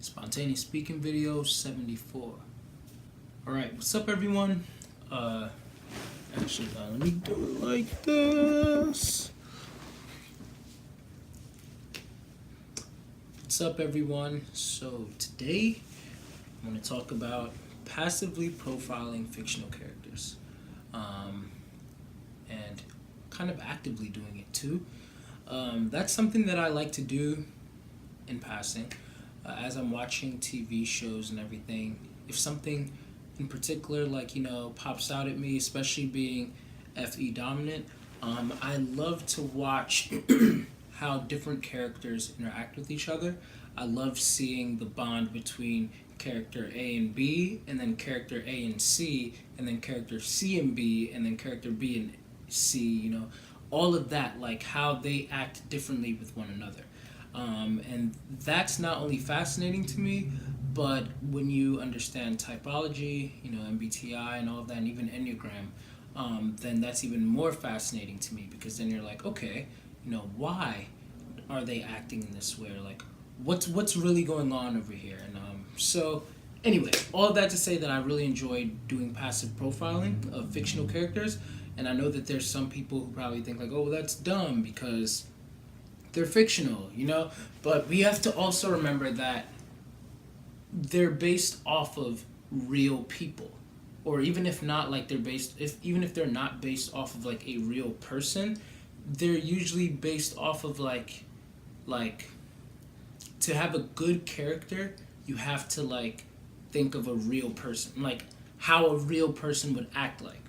Spontaneous speaking video 74. Alright, what's up everyone? Let me do it like this. What's up everyone? So today I'm going to talk about passively profiling fictional characters. And kind of actively doing it too. That's something that I like to do in passing. As I'm watching TV shows and everything, if something in particular pops out at me, especially being FE dominant, I love to watch how different characters interact with each other. I love seeing the bond between character A and B, and then character A and C, and then character C and B, and then character B and C, all of that, like how they act differently with one another. And that's not only fascinating to me, but when you understand typology, MBTI and all of that, and even Enneagram, then that's even more fascinating to me, because then you're like, okay, why are they acting in this way? Or like, what's really going on over here? And so anyway, all of that to say that I really enjoy doing passive profiling of fictional characters, and I know that there's some people who probably think like, oh, well, that's dumb because they're fictional, but we have to also remember that they're based off of real people, or even if not, like even if they're not based off of like a real person, they're usually based off of like to have a good character, you have to like think of a real person, like how a real person would act like.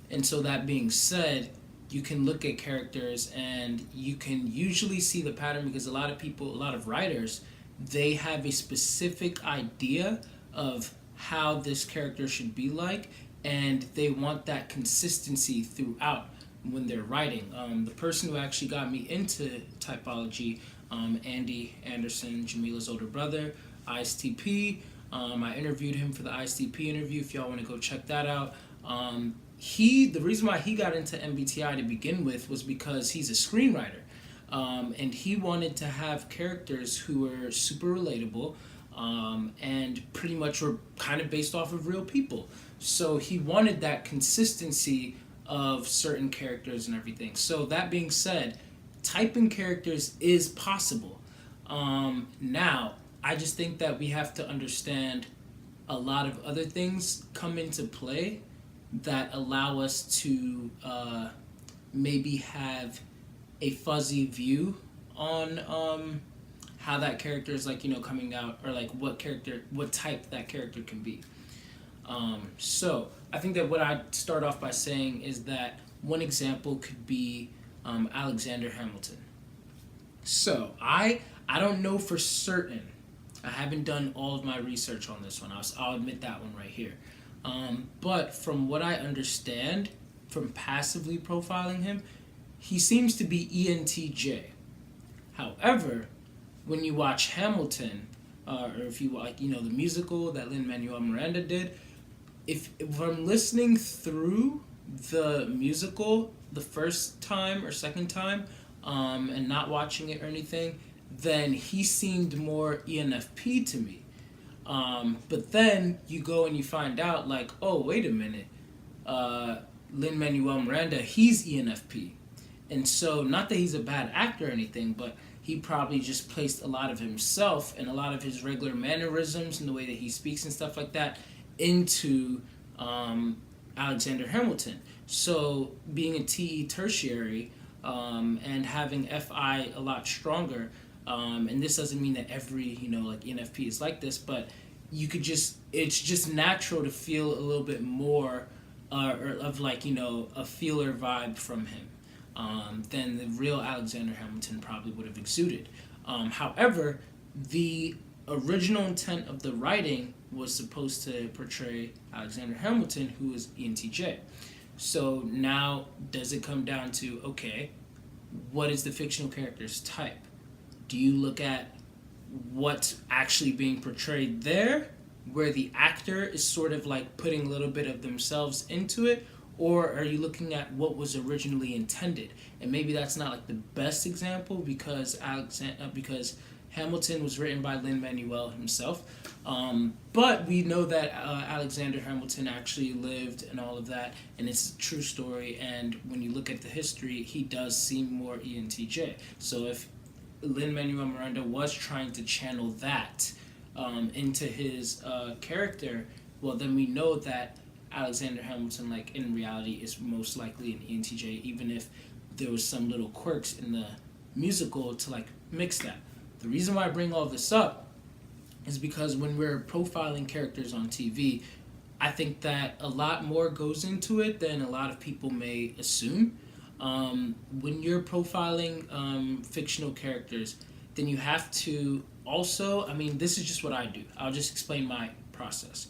And so that being said, you can look at characters and you can usually see the pattern, because a lot of writers, they have a specific idea of how this character should be like, and they want that consistency throughout when they're writing. The person who actually got me into typology, Andy Anderson, Jamila's older brother, ISTP. I interviewed him for the ISTP interview, if y'all want to go check that out. The reason why he got into MBTI to begin with was because he's a screenwriter, and he wanted to have characters who were super relatable, and pretty much were kind of based off of real people. So he wanted that consistency of certain characters and everything. So that being said, typing characters is possible. Now, I just think that we have to understand a lot of other things come into play that allow us to maybe have a fuzzy view on how that character is coming out, or like what type that character can be. So I think that what I'd start off by saying is that one example could be Alexander Hamilton. So I don't know for certain. I haven't done all of my research on this one. I'll admit that one right here. But from what I understand from passively profiling him, he seems to be ENTJ. However, when you watch Hamilton, or if you like, the musical that Lin-Manuel Miranda did, if I'm listening through the musical the first time or second time, and not watching it or anything, then he seemed more ENFP to me. But then you go and you find out like, oh, wait a minute, Lin-Manuel Miranda, he's ENFP. And so, not that he's a bad actor or anything, but he probably just placed a lot of himself and a lot of his regular mannerisms and the way that he speaks and stuff like that into Alexander Hamilton. So being a TE tertiary, and having FI a lot stronger, and this doesn't mean that every ENFP is like this, but it's just natural to feel a little bit more of a feeler vibe from him than the real Alexander Hamilton probably would have exuded. However, the original intent of the writing was supposed to portray Alexander Hamilton, who is ENTJ. So now, does it come down to, okay, what is the fictional character's type? Do you look at what's actually being portrayed there, where the actor is sort of like putting a little bit of themselves into it, or are you looking at what was originally intended? And maybe that's not like the best example, because Hamilton was written by Lin-Manuel himself. But we know that Alexander Hamilton actually lived and all of that, and it's a true story. And when you look at the history, he does seem more ENTJ. So if Lin-Manuel Miranda was trying to channel that into his character, well, then we know that Alexander Hamilton, like in reality, is most likely an ENTJ, even if there was some little quirks in the musical to like mix that. The reason why I bring all this up is because when we're profiling characters on TV, I think that a lot more goes into it than a lot of people may assume. When you're profiling fictional characters, then you have to also, I mean, this is just what I do. I'll just explain my process.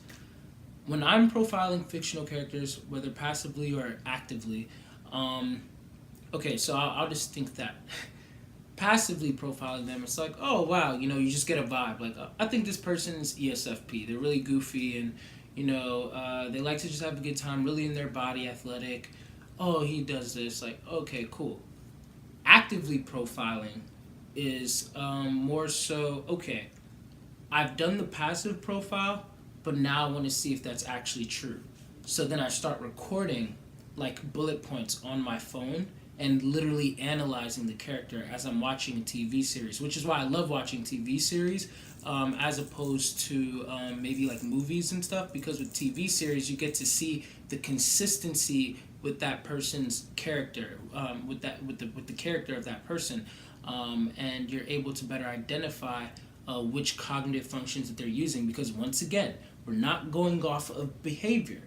When I'm profiling fictional characters, whether passively or actively, okay, so I'll just think that. Passively profiling them, it's like, oh wow, you just get a vibe. Like, I think this person is ESFP. They're really goofy and, they like to just have a good time, really in their body, athletic. Oh, he does this. Like, okay, cool. Actively profiling is more so, okay, I've done the passive profile, but now I want to see if that's actually true. So then I start recording like bullet points on my phone and literally analyzing the character as I'm watching a TV series, which is why I love watching TV series as opposed to maybe like movies and stuff, because with TV series you get to see the consistency with that person's character, with the character of that person, and you're able to better identify which cognitive functions that they're using, because once again, we're not going off of behavior.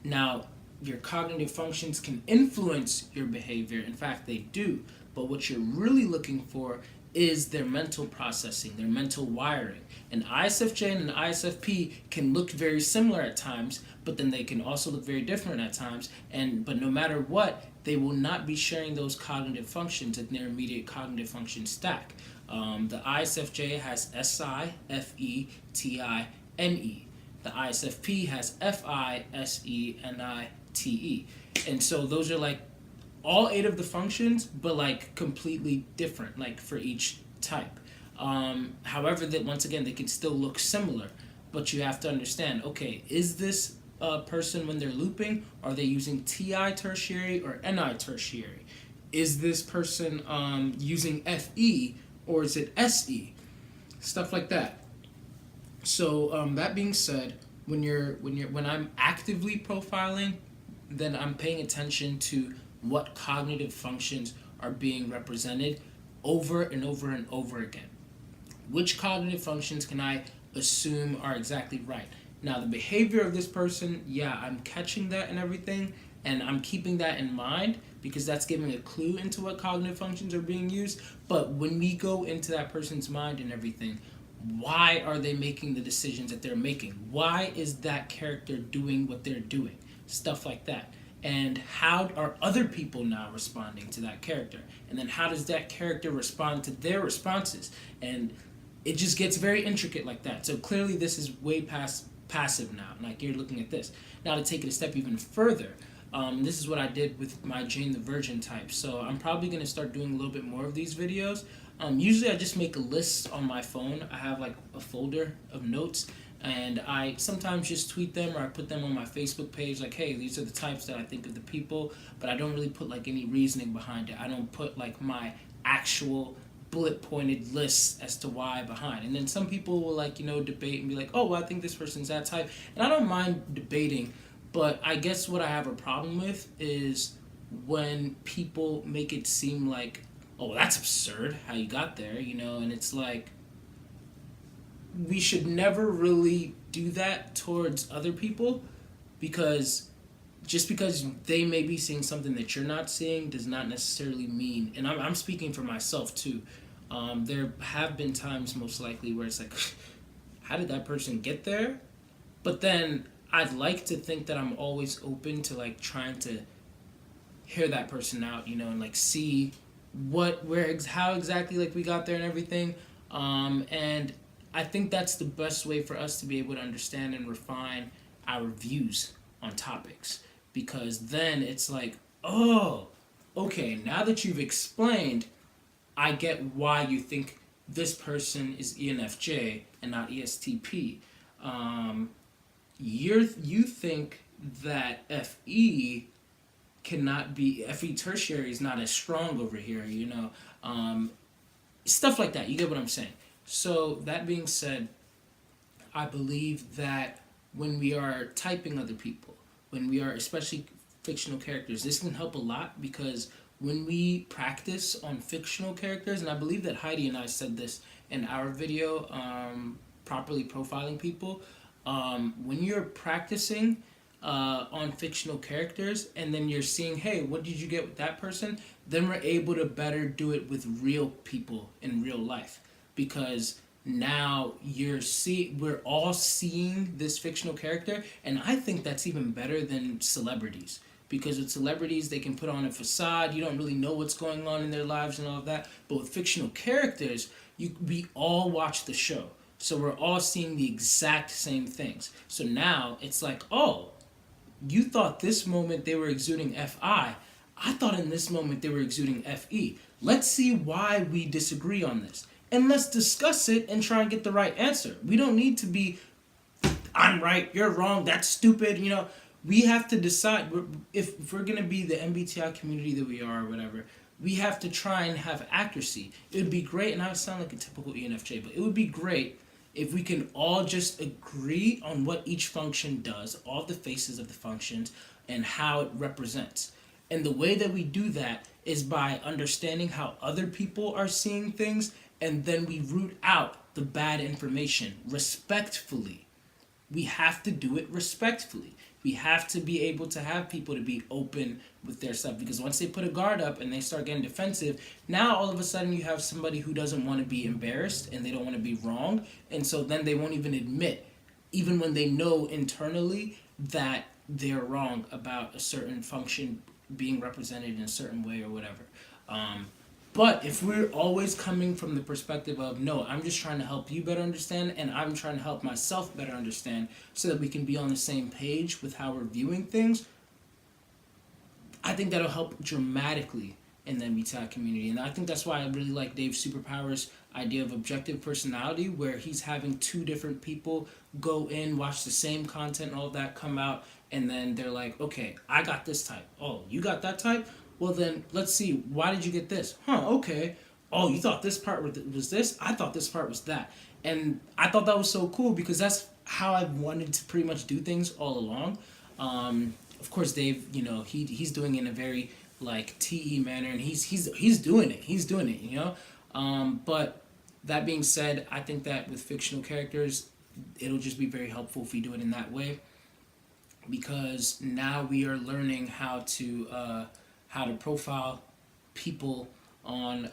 Now, your cognitive functions can influence your behavior. In fact, they do. But what you're really looking for is their mental processing, their mental wiring. An ISFJ and an ISFP can look very similar at times, but then they can also look very different at times. But no matter what, they will not be sharing those cognitive functions in their immediate cognitive function stack. The ISFJ has SI, FE, TI, NE. The ISFP has FI, SE, NI, TE. And so those are like all 8 of the functions, but like completely different, like for each type. However, that once again, they can still look similar, but you have to understand, okay, is this person, when they're looping, are they using TI tertiary or NI tertiary? Is this person using FE or is it SE? Stuff like that. So that being said, when I'm actively profiling, then I'm paying attention to what cognitive functions are being represented over and over and over again. Which cognitive functions can I assume are exactly right? Now, the behavior of this person, yeah, I'm catching that and everything, and I'm keeping that in mind because that's giving a clue into what cognitive functions are being used. But when we go into that person's mind and everything, why are they making the decisions that they're making? Why is that character doing what they're doing? Stuff like that. And how are other people now responding to that character? And then how does that character respond to their responses? And it just gets very intricate like that. So clearly this is way past passive now. Like, you're looking at this. Now, to take it a step even further, this is what I did with my Jane the Virgin type. So I'm probably going to start doing a little bit more of these videos. Usually I just make a list on my phone. I have like a folder of notes, and I sometimes just tweet them, or I put them on my Facebook page like, hey, these are the types that I think of the people, but I don't really put like any reasoning behind it. I don't put like my actual bullet pointed lists as to why behind. And then some people will like, debate and be like, oh, well, I think this person's that type. And I don't mind debating, but I guess what I have a problem with is when people make it seem like, oh, that's absurd how you got there, and it's like, we should never really do that towards other people, because just because they may be seeing something that you're not seeing does not necessarily mean, and I'm speaking for myself too, there have been times most likely where it's like, how did that person get there? But then I'd like to think that I'm always open to like trying to hear that person out, and like see how exactly like we got there and everything, and I think that's the best way for us to be able to understand and refine our views on topics, because then it's like, oh, okay, now that you've explained, I get why you think this person is ENFJ and not ESTP. You think that FE cannot be, FE tertiary is not as strong over here, stuff like that. You get what I'm saying? So that being said, I believe that when we are typing other people, when we are, especially fictional characters, this can help a lot, because when we practice on fictional characters, and I believe that Heidi and I said this in our video, properly profiling people, when you're practicing on fictional characters, and then you're seeing, hey, what did you get with that person? Then we're able to better do it with real people in real life, because now we're all seeing this fictional character, and I think that's even better than celebrities, because with celebrities they can put on a facade, you don't really know what's going on in their lives and all of that, but with fictional characters, we all watch the show, so we're all seeing the exact same things. So now it's like, oh, you thought this moment they were exuding I thought in this moment they were exuding FE. Let's see why we disagree on this, and let's discuss it and try and get the right answer. We don't need to be, I'm right, you're wrong, that's stupid. We have to decide, if we're going to be the MBTI community that we are or whatever, we have to try and have accuracy. It would be great, and I sound like a typical ENFJ, but it would be great if we can all just agree on what each function does, all the faces of the functions, and how it represents. And the way that we do that is by understanding how other people are seeing things, and then we root out the bad information respectfully. We have to do it respectfully. We have to be able to have people to be open with their stuff, because once they put a guard up and they start getting defensive, now all of a sudden you have somebody who doesn't want to be embarrassed and they don't want to be wrong, and so then they won't even admit, even when they know internally that they're wrong about a certain function being represented in a certain way or whatever. But if we're always coming from the perspective of, no, I'm just trying to help you better understand, and I'm trying to help myself better understand, so that we can be on the same page with how we're viewing things, I think that'll help dramatically in the MBTI community. And I think that's why I really like Dave Superpower's idea of objective personality, where he's having two different people go in, watch the same content and all that, come out, and then they're like, okay, I got this type. Oh, you got that type? Well, then let's see, why did you get this? Okay. Oh, you thought this part was this? I thought this part was that. And I thought that was so cool, because that's how I've wanted to pretty much do things all along. Of course, Dave, he's doing it in a very like TE manner, and he's doing it. He's doing it, But that being said, I think that with fictional characters, it'll just be very helpful if we do it in that way, because now we are learning how to profile people on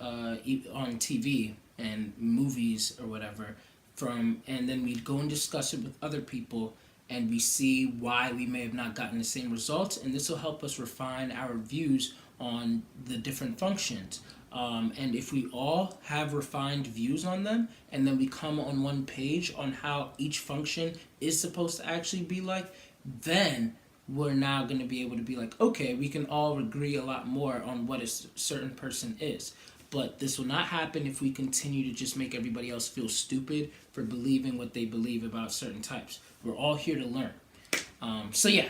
TV and movies or whatever, and then we go and discuss it with other people, and we see why we may have not gotten the same results, and this will help us refine our views on the different functions. And if we all have refined views on them, and then we come on one page on how each function is supposed to actually be like, then we're now going to be able to be like, okay, we can all agree a lot more on what a certain person is. But this will not happen if we continue to just make everybody else feel stupid for believing what they believe about certain types. We're all here to learn. So yeah,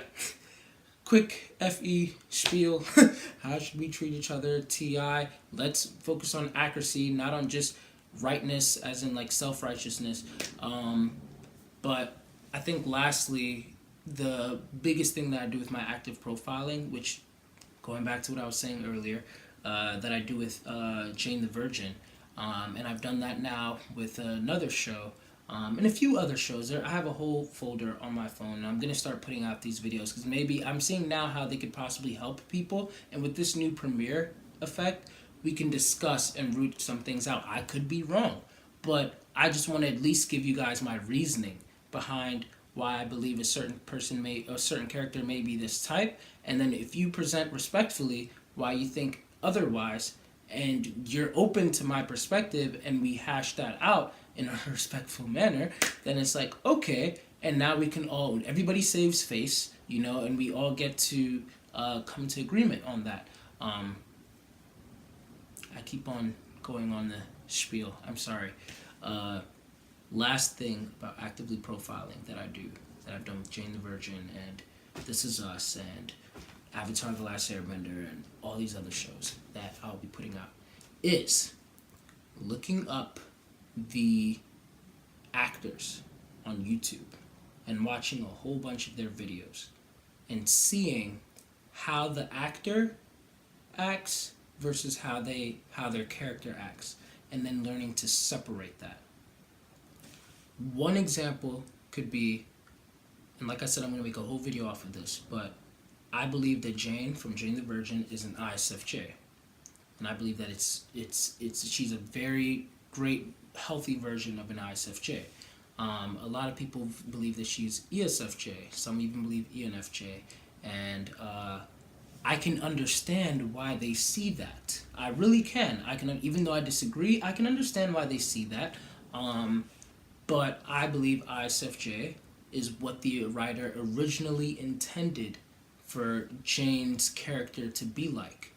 quick FE spiel. How should we treat each other? TI. Let's focus on accuracy, not on just rightness, as in like self-righteousness. But I think lastly, the biggest thing that I do with my active profiling, which, going back to what I was saying earlier, that I do with Jane the Virgin, and I've done that now with another show, and a few other shows. I have a whole folder on my phone, and I'm going to start putting out these videos, because maybe I'm seeing now how they could possibly help people, and with this new premiere effect, we can discuss and root some things out. I could be wrong, but I just want to at least give you guys my reasoning behind why I believe a certain character may be this type, and then if you present respectfully why you think otherwise, and you're open to my perspective, and we hash that out in a respectful manner, then it's like, okay, and now we can everybody saves face, and we all get to come to agreement on that. I keep on going on the spiel. I'm sorry. Uh, Last thing about actively profiling that I do, that I've done with Jane the Virgin and This Is Us and Avatar: The Last Airbender and all these other shows that I'll be putting out, is looking up the actors on YouTube and watching a whole bunch of their videos and seeing how the actor acts versus how their character acts, and then learning to separate that. One example could be, and like I said, I'm going to make a whole video off of this, but I believe that Jane from Jane the Virgin is an ISFJ, and I believe that she's a very great healthy version of an ISFJ. A lot of people believe that she's ESFJ. Some even believe ENFJ, and I can understand why they see that. I really can. Even though I disagree, I can understand why they see that. But I believe ISFJ is what the writer originally intended for Jane's character to be like.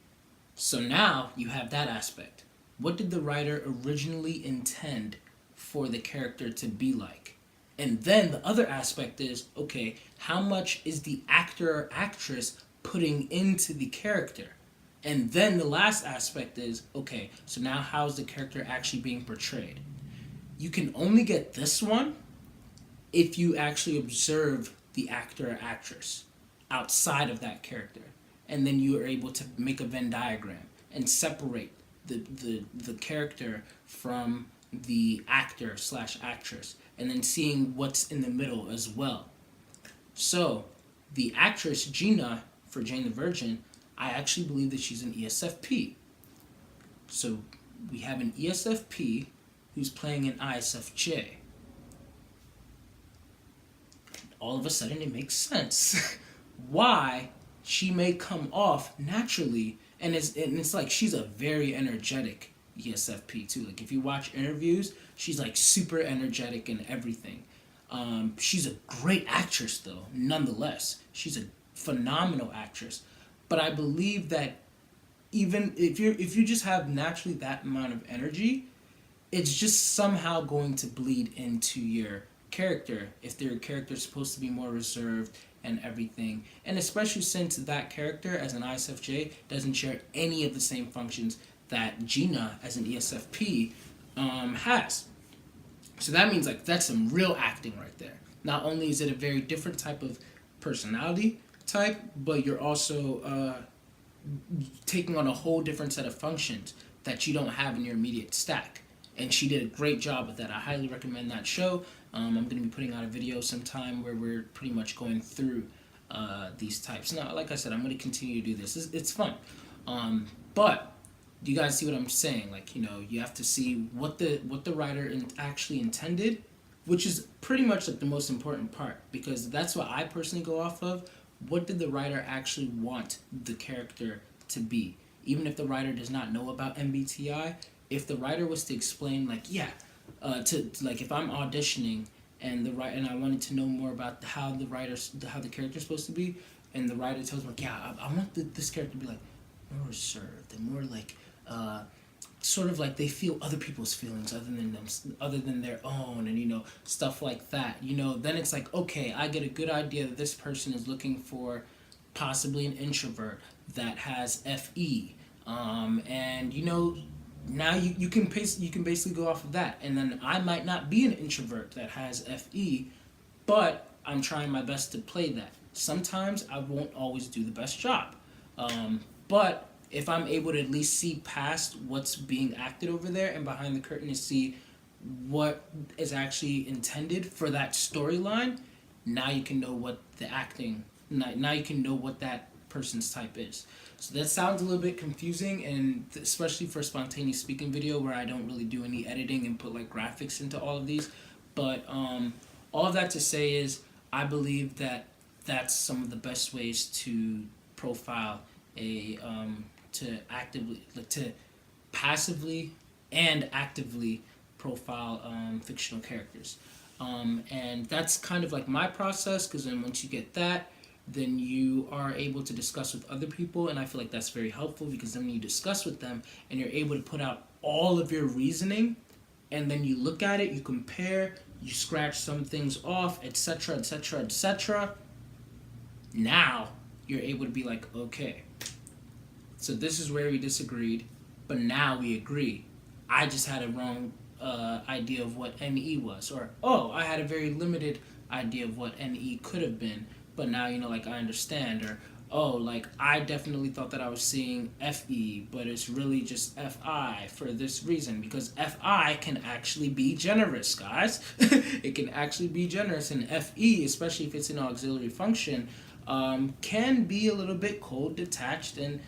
So now you have that aspect. What did the writer originally intend for the character to be like? And then the other aspect is, okay, how much is the actor or actress putting into the character? And then the last aspect is, okay, so now how's the character actually being portrayed? You can only get this one if you actually observe the actor or actress outside of that character. And then you are able to make a Venn diagram and separate the character from the actor / actress, and then seeing what's in the middle as well. So the actress Gina for Jane the Virgin, I actually believe that she's an ESFP. So we have an ESFP who's playing an ISFJ. All of a sudden it makes sense why she may come off naturally, and it's like she's a very energetic ESFP too. Like if you watch interviews, she's like super energetic and everything. She's a great actress though, nonetheless. She's a phenomenal actress. But I believe that even if you just have naturally that amount of energy, it's just somehow going to bleed into your character if their character is supposed to be more reserved and everything. And especially since that character as an ISFJ doesn't share any of the same functions that Gina as an ESFP has. So that means like that's some real acting right there. Not only is it a very different type of personality type, but you're also taking on a whole different set of functions that you don't have in your immediate stack. And she did a great job with that. I highly recommend that show. I'm going to be putting out a video sometime where we're pretty much going through these types. Now, like I said, I'm going to continue to do this. It's fun. But do you guys see what I'm saying? Like, you know, you have to see what the writer actually intended, which is pretty much like the most important part, because that's what I personally go off of. What did the writer actually want the character to be? Even if the writer does not know about MBTI, if the writer was to explain, like, yeah, to like if I'm auditioning and I wanted to know more about how the character's supposed to be, and the writer tells me, like, yeah, I want this character to be like more reserved and more like sort of like they feel other people's feelings other than their own, and you know, stuff like that. You know, then it's like, okay, I get a good idea that this person is looking for possibly an introvert that has FE, and you know, now you can basically go off of that. And then I might not be an introvert that has FE, but I'm trying my best to play that. Sometimes I won't always do the best job, but if I'm able to at least see past what's being acted over there and behind the curtain to see what is actually intended for that storyline, now you can know what the acting, now you can know what that person's type is. So that sounds a little bit confusing, and especially for a spontaneous speaking video where I don't really do any editing and put like graphics into all of these. But all of that to say is, I believe that that's some of the best ways to profile to passively and actively profile fictional characters. And that's kind of like my process, because then once you get that, then you are able to discuss with other people, and I feel like that's very helpful, because then when you discuss with them and you're able to put out all of your reasoning, and then you look at it, you compare, you scratch some things off, etc., etc., etc., now you're able to be like, okay, so this is where we disagreed, but now we agree. I just had a wrong idea of what NE was, or oh, I had a very limited idea of what NE could have been, but now like I understand, or oh, like I definitely thought that I was seeing FE, but it's really just FI for this reason, because FI can actually be generous, guys. It can actually be generous, and FE, especially if it's an auxiliary function, can be a little bit cold, detached, and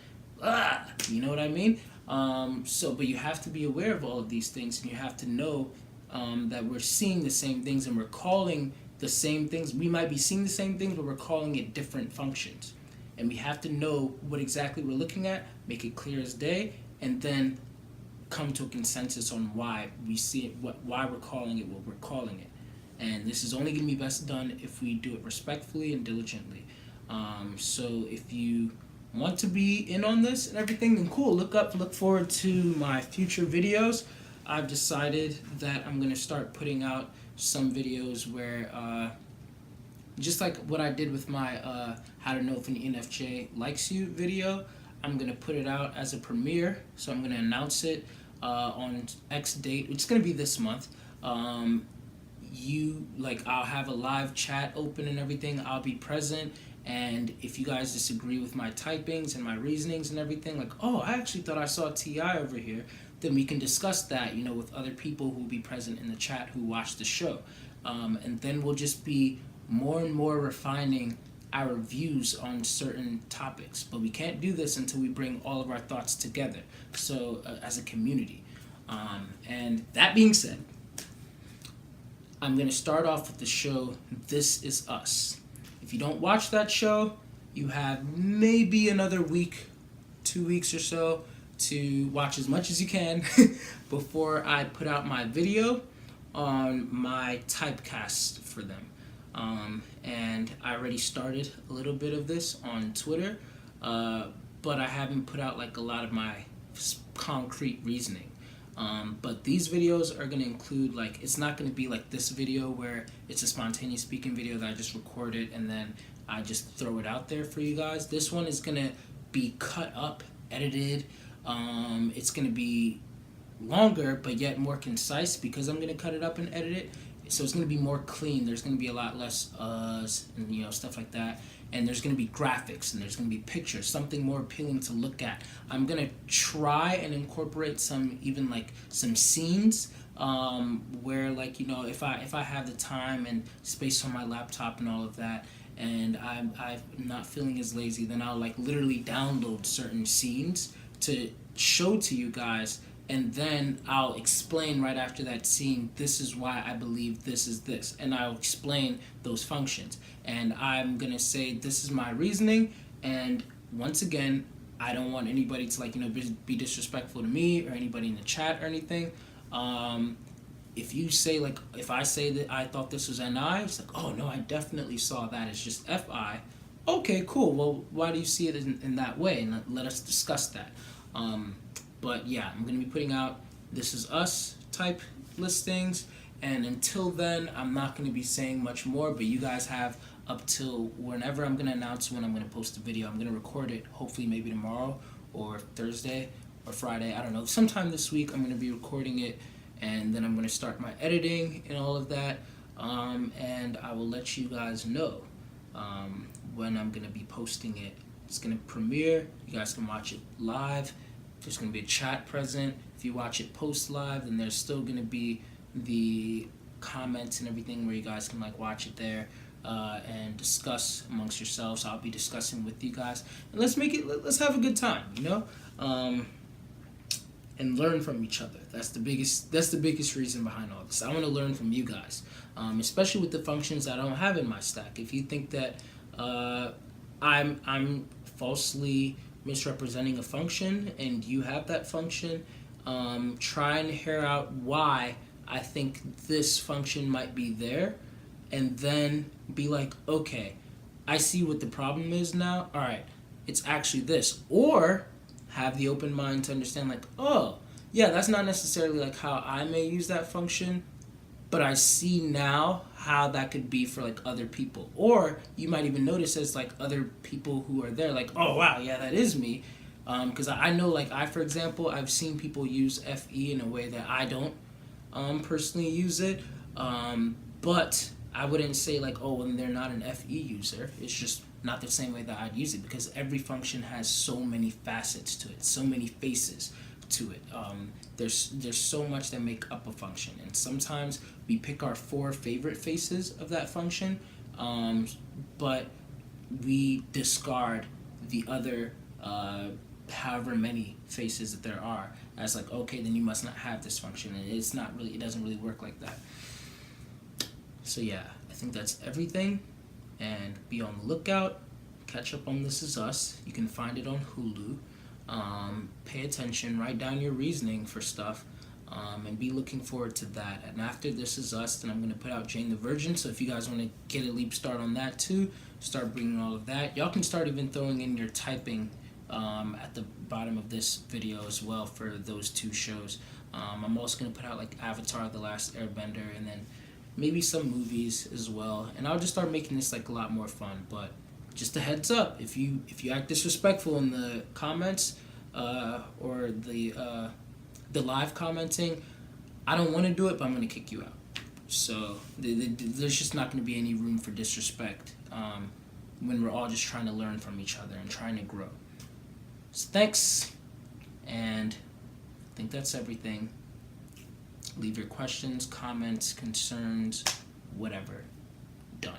you know what I mean? But you have to be aware of all of these things, and you have to know that we're seeing the same things and we're calling the same things. We might be seeing the same things, but we're calling it different functions. And we have to know what exactly we're looking at, make it clear as day, and then come to a consensus on why we see it, why we're calling it what we're calling it. And this is only going to be best done if we do it respectfully and diligently. So if you want to be in on this and everything, then cool. Look forward to my future videos. I've decided that I'm going to start putting out some videos where just like what I did with my how to know if an ENFJ likes you video, I'm going to put it out as a premiere. So I'm going to announce it on X date. It's going to be this month. I'll have a live chat open and everything. I'll be present. And if you guys disagree with my typings and my reasonings and everything, like, oh, I actually thought I saw TI over here, then we can discuss that, with other people who will be present in the chat who watch the show. And then we'll just be more and more refining our views on certain topics. But we can't do this until we bring all of our thoughts together, so as a community. And that being said, I'm going to start off with the show This Is Us. If you don't watch that show, you have maybe another week, 2 weeks or so, to watch as much as you can before I put out my video on my typecast for them. And I already started a little bit of this on Twitter, but I haven't put out a lot of my concrete reasoning. But these videos are going to include, it's not going to be like this video where it's a spontaneous speaking video that I just recorded and then I just throw it out there for you guys. This one is going to be cut up, edited. It's going to be longer, but yet more concise because I'm going to cut it up and edit it. So it's going to be more clean. There's going to be a lot less and stuff like that. And there's going to be graphics and there's going to be pictures, something more appealing to look at. I'm going to try and incorporate some scenes where if I have the time and space on my laptop and all of that, and I'm not feeling as lazy, then I'll literally download certain scenes to show to you guys. And then I'll explain right after that scene, this is why I believe this is this. And I'll explain those functions. And I'm going to say, this is my reasoning. And once again, I don't want anybody to be disrespectful to me or anybody in the chat or anything. If you say, if I say that I thought this was NI, it's oh no, I definitely saw that as just FI. Okay, cool. Well, why do you see it in that way? And let us discuss that. But yeah, I'm going to be putting out This Is Us type listings. And until then, I'm not going to be saying much more. But you guys have up till whenever I'm going to announce when I'm going to post a video. I'm going to record it hopefully maybe tomorrow or Thursday or Friday. I don't know. Sometime this week I'm going to be recording it. And then I'm going to start my editing and all of that. And I will let you guys know when I'm going to be posting it. It's going to premiere. You guys can watch it live. There's going to be a chat present. If you watch it post live, then there's still going to be the comments and everything where you guys can watch it there and discuss amongst yourselves. I'll be discussing with you guys, and let's have a good time, and learn from each other. That's the biggest reason behind all this. I want to learn from you guys, especially with the functions I don't have in my stack. If you think that I'm falsely misrepresenting a function and you have that function, try and hear out why I think this function might be there, and then be okay, I see what the problem is now. All right, it's actually this. Or have the open mind to understand oh, yeah, that's not necessarily like how I may use that function, but I see now how that could be for like other people. Or you might even notice as like other people who are there, like, oh wow, yeah, that is me. Because I know, like, for example, I've seen people use FE in a way that I don't personally use it. But I wouldn't say like, oh, when they're not an FE user. It's just not the same way that I'd use it because every function has so many facets to it, so many faces to it. There's so much that make up a function, and sometimes we pick our four favorite faces of that function, but we discard the other however many faces that there are as like, okay, then you must not have this function, and it's not really, it doesn't really work like that. So yeah, I think that's everything, and be on the lookout. Catch up on This Is Us. You can find it on Hulu. Pay attention, write down your reasoning for stuff, and be looking forward to that. And after This Is Us, then I'm going to put out Jane the Virgin. So if you guys want to get a leap start on that too, start bringing all of that. Y'all can start even throwing in your typing at the bottom of this video as well for those two shows. I'm also going to put out like Avatar: The Last Airbender, and then maybe some movies as well. And I'll just start making this like a lot more fun. But just a heads up, if you act disrespectful in the comments or the live commenting, I don't want to do it, but I'm going to kick you out. So there's just not going to be any room for disrespect when we're all just trying to learn from each other and trying to grow. So thanks, and I think that's everything. Leave your questions, comments, concerns, whatever. Done.